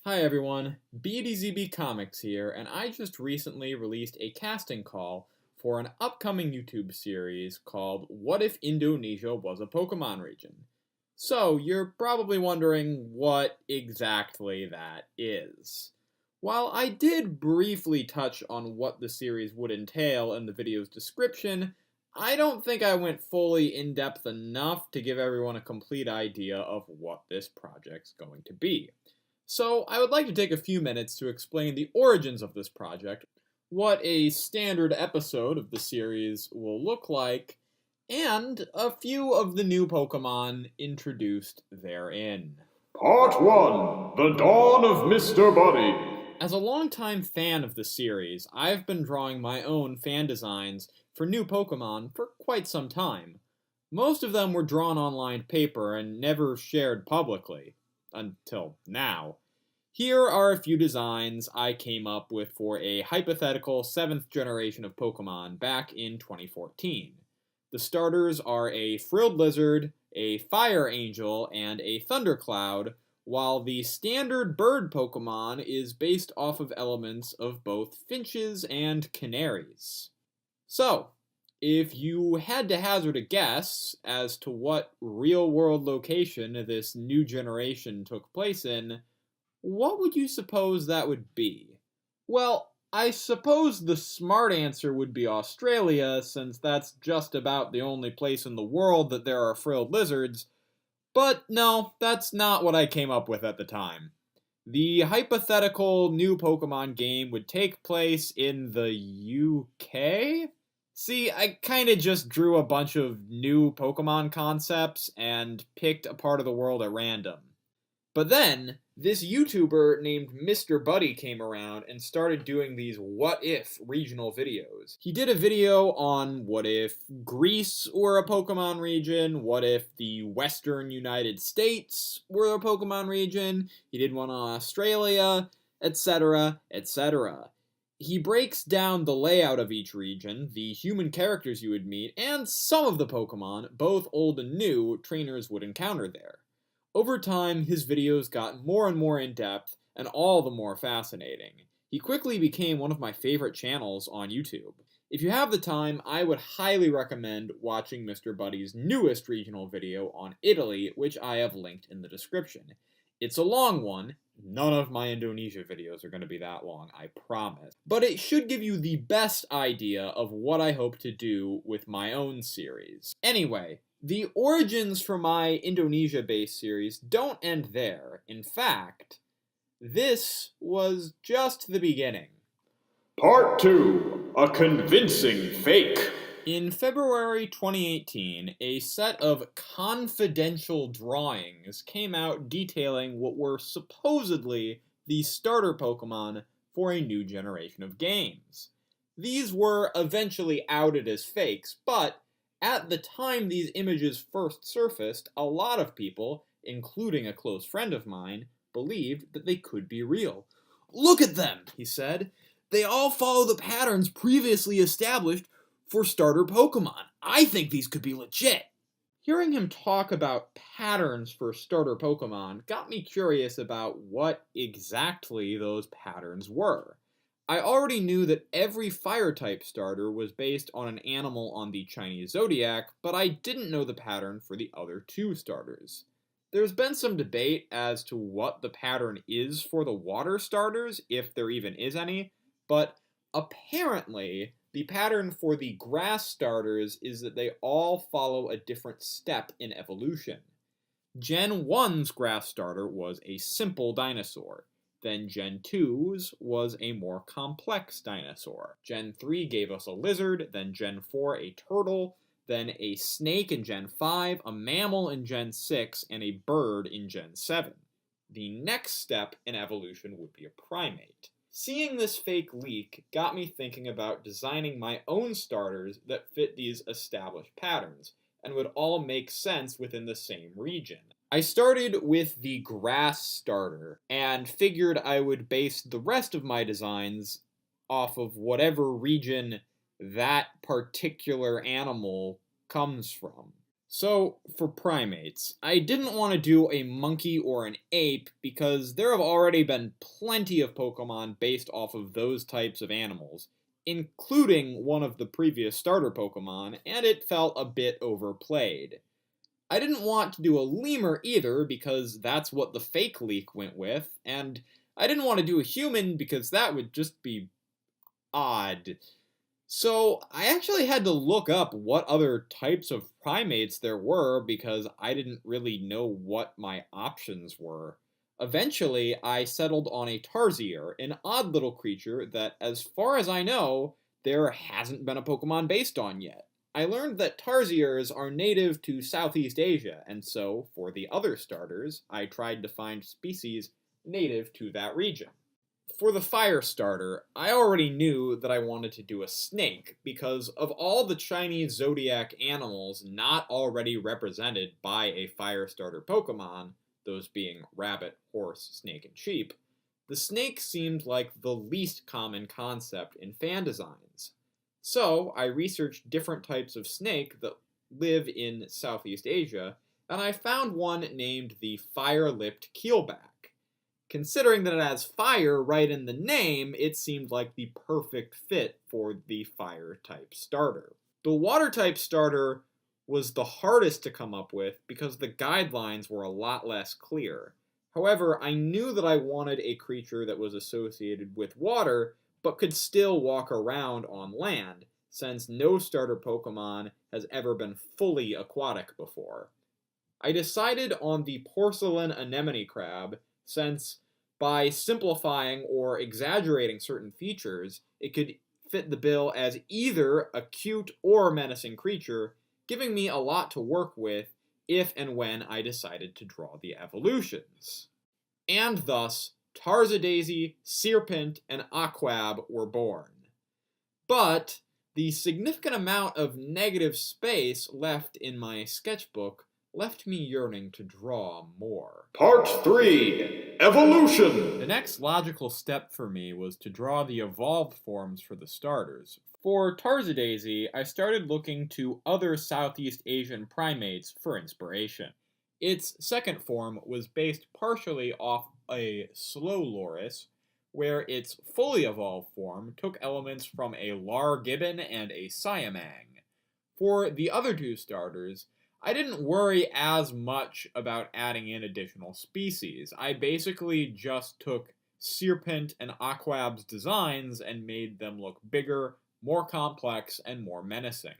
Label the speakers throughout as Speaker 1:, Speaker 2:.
Speaker 1: Hi everyone, BDZB Comics here, and I just recently released a casting call for an upcoming YouTube series called What If Indonesia Was a Pokémon Region? So, you're probably wondering what exactly that is. While I did briefly touch on what the series would entail in the video's description, I don't think I went fully in-depth enough to give everyone a complete idea of what this project's going to be. So, I would like to take a few minutes to explain the origins of this project, what a standard episode of the series will look like, and a few of the new Pokemon introduced therein.
Speaker 2: Part 1: The Dawn of Mr. Buddy.
Speaker 1: As a longtime fan of the series, I've been drawing my own fan designs for new Pokemon for quite some time. Most of them were drawn on lined paper and never shared publicly. Until now. Here are a few designs I came up with for a hypothetical 7th generation of Pokemon back in 2014. The starters are a Frilled Lizard, a Fire Angel, and a Thundercloud, while the standard bird Pokemon is based off of elements of both finches and canaries. So, if you had to hazard a guess as to what real-world location this new generation took place in, what would you suppose that would be? Well, I suppose the smart answer would be Australia, since that's just about the only place in the world that there are frilled lizards, but no, that's not what I came up with at the time. The hypothetical new Pokemon game would take place in the UK? See, I kinda just drew a bunch of new Pokemon concepts and picked a part of the world at random. But then, this YouTuber named Mr. Buddy came around and started doing these what-if regional videos. He did a video on what if Greece were a Pokemon region, what if the Western United States were a Pokemon region, he did one on Australia, etc., etc. He breaks down the layout of each region, the human characters you would meet, and some of the Pokemon, both old and new, trainers would encounter there. Over time, his videos got more and more in-depth, and all the more fascinating. He quickly became one of my favorite channels on YouTube. If you have the time, I would highly recommend watching Mr. Buddy's newest regional video on Italy, which I have linked in the description. It's a long one. None of my Indonesia videos are going to be that long, I promise. But it should give you the best idea of what I hope to do with my own series. Anyway, the origins for my Indonesia-based series don't end there. In fact, this was just the beginning.
Speaker 2: Part 2: A Convincing Fake.
Speaker 1: In February 2018, a set of confidential drawings came out detailing what were supposedly the starter Pokemon for a new generation of games. These were eventually outed as fakes, but at the time these images first surfaced, a lot of people, including a close friend of mine, believed that they could be real. "Look at them," he said. "They all follow the patterns previously established for starter Pokemon. I think these could be legit." Hearing him talk about patterns for starter Pokemon got me curious about what exactly those patterns were. I already knew that every fire-type starter was based on an animal on the Chinese zodiac, but I didn't know the pattern for the other two starters. There's been some debate as to what the pattern is for the water starters, if there even is any, but apparently the pattern for the grass starters is that they all follow a different step in evolution. Gen 1's grass starter was a simple dinosaur. Then Gen 2's was a more complex dinosaur. Gen 3 gave us a lizard, then Gen 4 a turtle, then a snake in Gen 5, a mammal in Gen 6, and a bird in Gen 7. The next step in evolution would be a primate. Seeing this fake leak got me thinking about designing my own starters that fit these established patterns, and would all make sense within the same region. I started with the grass starter, and figured I would base the rest of my designs off of whatever region that particular animal comes from. So, for primates, I didn't want to do a monkey or an ape because there have already been plenty of Pokemon based off of those types of animals, including one of the previous starter Pokemon, and it felt a bit overplayed. I didn't want to do a lemur either because that's what the fake leak went with, and I didn't want to do a human because that would just be odd. So I actually had to look up what other types of primates there were because I didn't really know what my options were. Eventually, I settled on a Tarsier, an odd little creature that, as far as I know, there hasn't been a Pokemon based on yet. I learned that Tarsiers are native to Southeast Asia, and so, for the other starters, I tried to find species native to that region. For the fire starter, I already knew that I wanted to do a snake because of all the Chinese zodiac animals not already represented by a fire starter Pokemon, those being rabbit, horse, snake, and sheep, the snake seemed like the least common concept in fan designs. So I researched different types of snake that live in Southeast Asia, and I found one named the fire-lipped keelback. Considering that it has fire right in the name, it seemed like the perfect fit for the fire type starter. The water type starter was the hardest to come up with because the guidelines were a lot less clear. However, I knew that I wanted a creature that was associated with water but could still walk around on land, since no starter Pokemon has ever been fully aquatic before. I decided on the porcelain anemone crab since by simplifying or exaggerating certain features, it could fit the bill as either a cute or menacing creature, giving me a lot to work with if and when I decided to draw the evolutions. And thus, Tarzadaisy, Serpent, and Aquab were born. But the significant amount of negative space left in my sketchbook left me yearning to draw more.
Speaker 2: Part 3 Evolution!
Speaker 1: The next logical step for me was to draw the evolved forms for the starters. For Tarzadaisy, I started looking to other Southeast Asian primates for inspiration. Its second form was based partially off a slow loris, where its fully evolved form took elements from a lar gibbon and a siamang. For the other two starters, I didn't worry as much about adding in additional species. I basically just took Serpent and Aquab's designs and made them look bigger, more complex, and more menacing.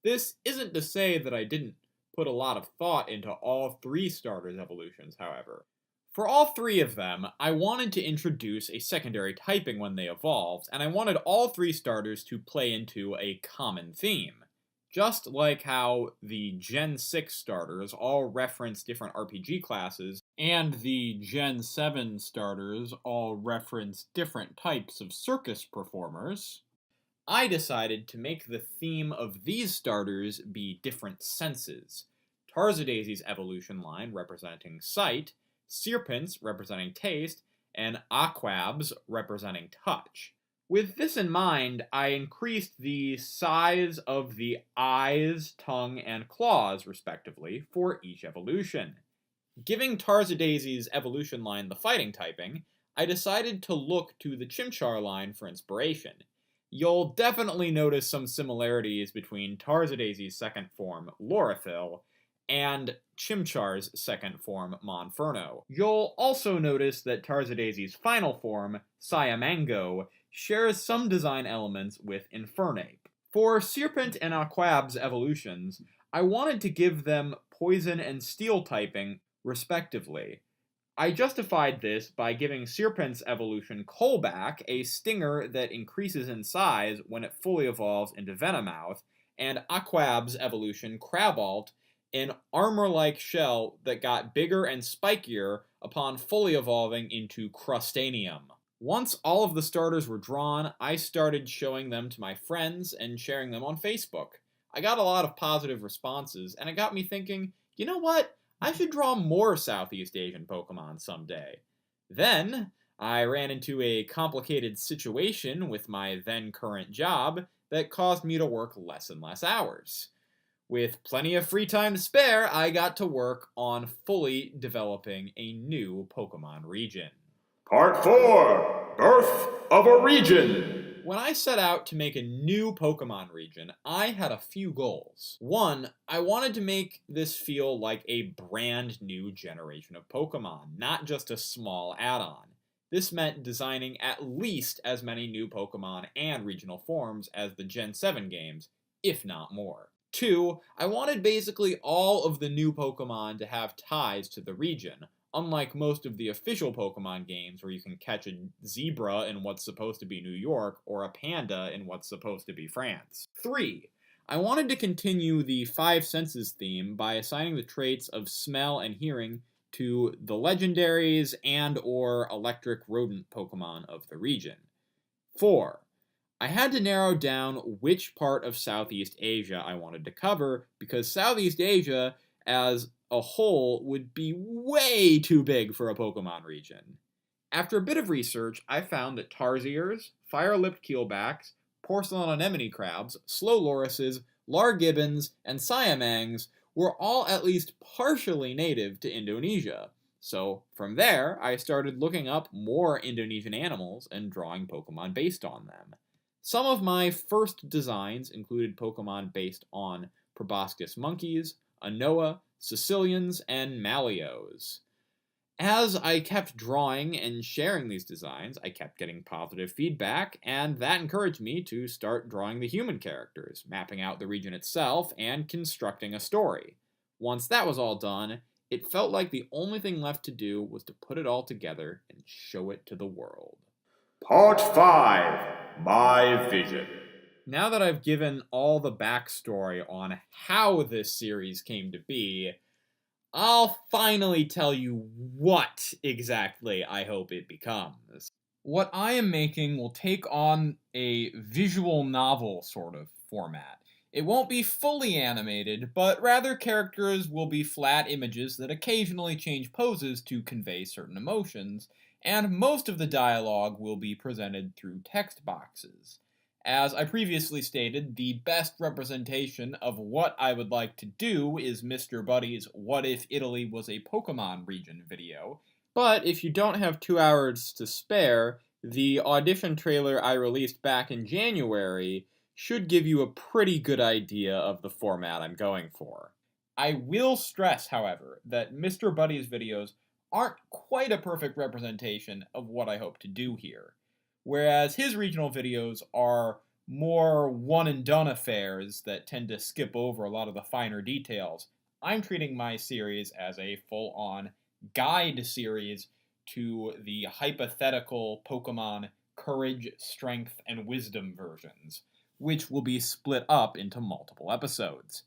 Speaker 1: This isn't to say that I didn't put a lot of thought into all three starters' evolutions, however. For all three of them, I wanted to introduce a secondary typing when they evolved, and I wanted all three starters to play into a common theme. Just like how the Gen 6 starters all reference different RPG classes, and the Gen 7 starters all reference different types of circus performers, I decided to make the theme of these starters be different senses. Tarzadaisy's evolution line representing sight, Serpent's representing taste, and Aquab's representing touch. With this in mind, I increased the size of the eyes, tongue, and claws, respectively, for each evolution. Giving Tarzadaisy's evolution line the fighting typing, I decided to look to the Chimchar line for inspiration. You'll definitely notice some similarities between Tarzadaisy's second form, Lorithil, and Chimchar's second form, Monferno. You'll also notice that Tarzadaisy's final form, Siamango, shares some design elements with Infernape. For Serpent and Aquab's evolutions, I wanted to give them poison and steel typing, respectively. I justified this by giving Serpent's evolution Coalback, a stinger that increases in size when it fully evolves into Venomoth, and Aquab's evolution Crabalt, an armor-like shell that got bigger and spikier upon fully evolving into Crustanium. Once all of the starters were drawn, I started showing them to my friends and sharing them on Facebook. I got a lot of positive responses, and it got me thinking, you know what? I should draw more Southeast Asian Pokemon someday. Then, I ran into a complicated situation with my then current job that caused me to work less and less hours. With plenty of free time to spare, I got to work on fully developing a new Pokemon region.
Speaker 2: Part 4, Birth of a Region.
Speaker 1: When I set out to make a new Pokemon region, I had a few goals. One, I wanted to make this feel like a brand new generation of Pokemon, not just a small add-on. This meant designing at least as many new Pokemon and regional forms as the Gen 7 games, if not more. Two, I wanted basically all of the new Pokemon to have ties to the region, unlike most of the official Pokemon games where you can catch a zebra in what's supposed to be New York or a panda in what's supposed to be France. Three, I wanted to continue the five senses theme by assigning the traits of smell and hearing to the legendaries and or electric rodent Pokemon of the region. 4. I had to narrow down which part of Southeast Asia I wanted to cover because Southeast Asia as a whole would be way too big for a Pokemon region. After a bit of research, I found that Tarsiers, fire-lipped keelbacks, porcelain anemone crabs, slow lorises, largibbons, and siamangs were all at least partially native to Indonesia. So from there, I started looking up more Indonesian animals and drawing Pokemon based on them. Some of my first designs included Pokemon based on proboscis monkeys, Anoa, Sicilians, and Malios. As I kept drawing and sharing these designs, I kept getting positive feedback, and that encouraged me to start drawing the human characters, mapping out the region itself, and constructing a story. Once that was all done, it felt like the only thing left to do was to put it all together and show it to the world.
Speaker 2: Part 5, My Vision.
Speaker 1: Now that I've given all the backstory on how this series came to be, I'll finally tell you what exactly I hope it becomes. What I am making will take on a visual novel sort of format. It won't be fully animated, but rather characters will be flat images that occasionally change poses to convey certain emotions, and most of the dialogue will be presented through text boxes. As I previously stated, the best representation of what I would like to do is Mr. Buddy's What If Italy Was a Pokemon Region video, but if you don't have 2 hours to spare, the audition trailer I released back in January should give you a pretty good idea of the format I'm going for. I will stress, however, that Mr. Buddy's videos aren't quite a perfect representation of what I hope to do here. Whereas his regional videos are more one-and-done affairs that tend to skip over a lot of the finer details, I'm treating my series as a full-on guide series to the hypothetical Pokemon Courage, Strength, and Wisdom versions, which will be split up into multiple episodes.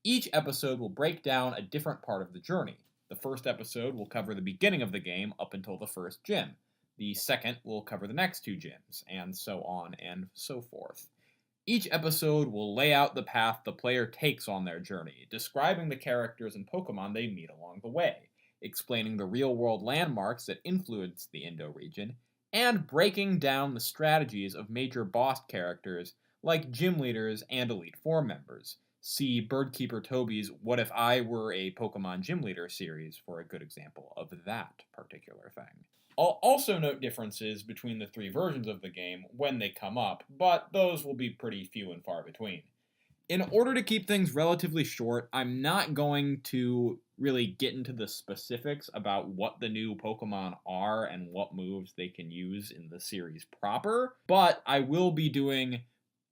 Speaker 1: Each episode will break down a different part of the journey. The first episode will cover the beginning of the game up until the first gym. The second will cover the next 2 gyms, and so on and so forth. Each episode will lay out the path the player takes on their journey, describing the characters and Pokemon they meet along the way, explaining the real-world landmarks that influence the Indo region, and breaking down the strategies of major boss characters like gym leaders and Elite Four members. See Birdkeeper Toby's What If I Were a Pokemon Gym Leader series for a good example of that particular thing. I'll also note differences between the 3 versions of the game when they come up, but those will be pretty few and far between. In order to keep things relatively short, I'm not going to really get into the specifics about what the new Pokemon are and what moves they can use in the series proper, but I will be doing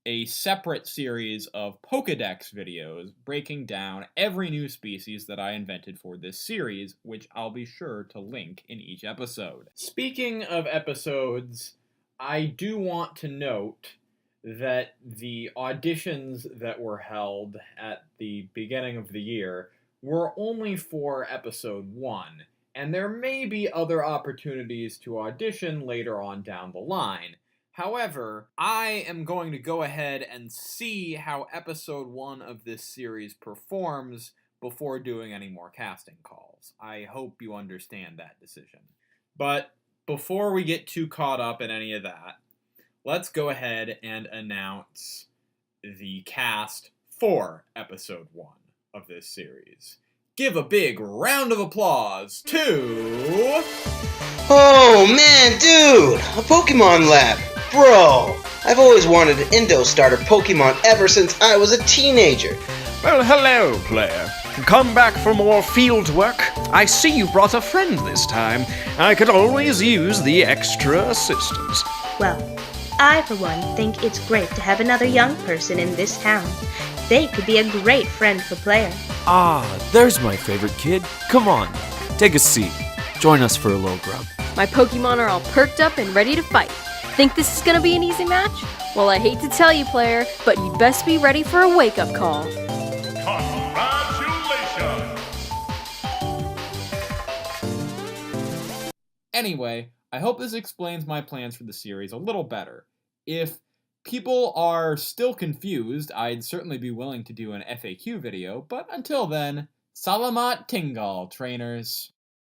Speaker 1: a separate series of Pokédex videos breaking down every new species that I invented for this series, which I'll be sure to link in each episode. Speaking of episodes, I do want to note that the auditions that were held at the beginning of the year were only for episode 1, and there may be other opportunities to audition later on down the line. However, I am going to go ahead and see how episode 1 of this series performs before doing any more casting calls. I hope you understand that decision. But before we get too caught up in any of that, let's go ahead and announce the cast for Episode 1 of this series. Give a big round of applause to...
Speaker 3: Oh man, dude! A Pokemon lab! Bro! I've always wanted an Indo starter Pokemon ever since I was a teenager.
Speaker 4: Well, hello, player. Come back for more field work? I see you brought a friend this time. I could always use the extra assistance.
Speaker 5: Well, I, for one, think it's great to have another young person in this town. They could be a great friend for Player.
Speaker 6: Ah, there's my favorite kid. Come on, take a seat. Join us for a little grub.
Speaker 7: My Pokemon are all perked up and ready to fight. Think this is gonna be an easy match? Well, I hate to tell you, player, but you best be ready for a wake-up call.
Speaker 2: Congratulations!
Speaker 1: Anyway, I hope this explains my plans for the series a little better. If people are still confused, I'd certainly be willing to do an FAQ video, but until then, Salamat Tinggal, trainers.